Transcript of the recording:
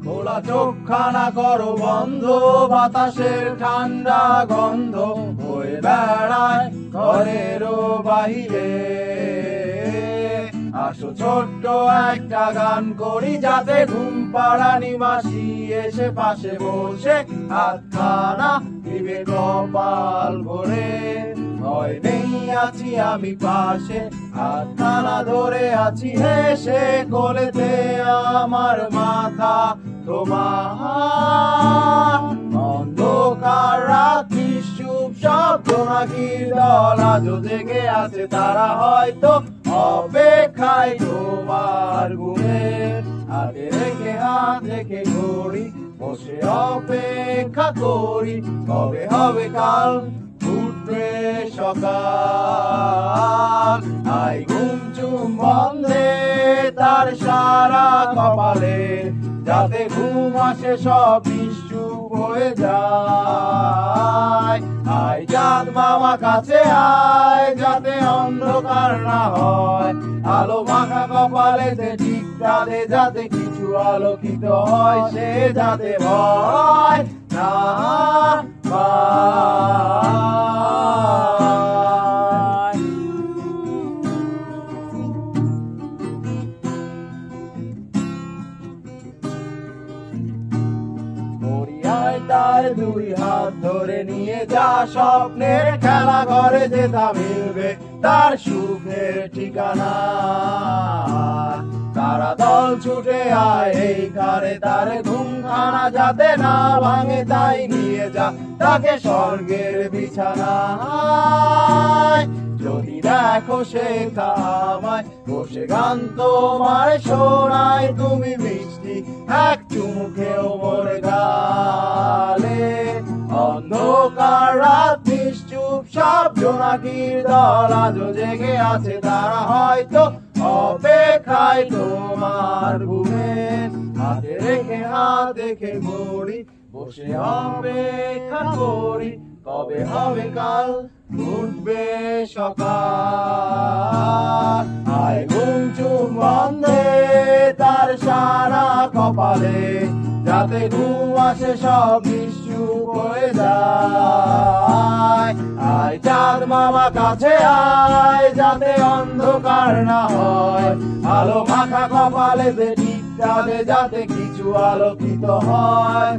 খোলা চোখখানা করো বন্ধ, বাতাসের ঠান্ডা গন্ধ হয়ে বেড়ায় ঘরেরও বাহিরে। আসো ছোট্ট একটা গান করি, যাতে ঘুম পাড়ানি মাসি এসে পাশে বসে হাতখানা দিবে কপাল ভরে। ভয় নেই আছি আমি পাশে, হাতখানা ধরে আছি হেসে, কোলেতে আমার মাথা তোমার। অন্ধকার রাত নিশ্চুপ, সব জোনাকির দল আজও জেগে আছে, তারা হয়তো অপেক্ষায় তোমার ঘুমে। হাতে রেখে হাত রেখে ঘড়ি বসে অপেক্ষা করি, কবে হবে কাল উঠবে সকাল। আই ঘুম চুম বন্ধে তার সারা কপালে, যাতে ঘুম আসে সব নিশ্চুপ হয়ে যায়। আয় চাঁদ মামা কাছে আয়, যাতে অন্ধকার না হয়, আলো মাখা কপালেতে টিপটা দে, যাতে কিছু আলোকিত হয়, সে যাতে ভয় না পায়। মরিয়ায় তার দুই হাত ধরে নিয়ে যা, স্বপ্নের খেলা ঘরে যেটা মিলবে তার সুখের ঠিকানা। তারা দল ছুটে আয় এই ঘরে, তার ঘুমখানা যাতে না ভাঙে, তাই নিয়ে যা তাকে স্বর্গের বিছানায়। যদি দেখো সে আমায় বসে গান তোমার শোনায়, তুমি মিষ্টি এক চুমুখেও মোর গালে। অন্ধকার রাত নিশ্চুপ, সব জোনাকির দল আজও জেগে আছে, তারা হয়তো অপেক্ষায় তোমার ঘুমে। হাতে রেখে হাত রেখে ঘড়ি বসে অপেক্ষা করি, কবে হবে কাল উঠবে সকাল। আয় ঘুম চুম বন্ধে তার সারা কপালে, যাতে ঘুম আসে সব নিশ্চুপ হয়ে যায়। আয় চাঁদ মামা কাছে আয়, যাতে অন্ধকার না হয়, আলো মাখা কপালেতে টিপটা দে, যাতে কিছু আলোকিত হয়।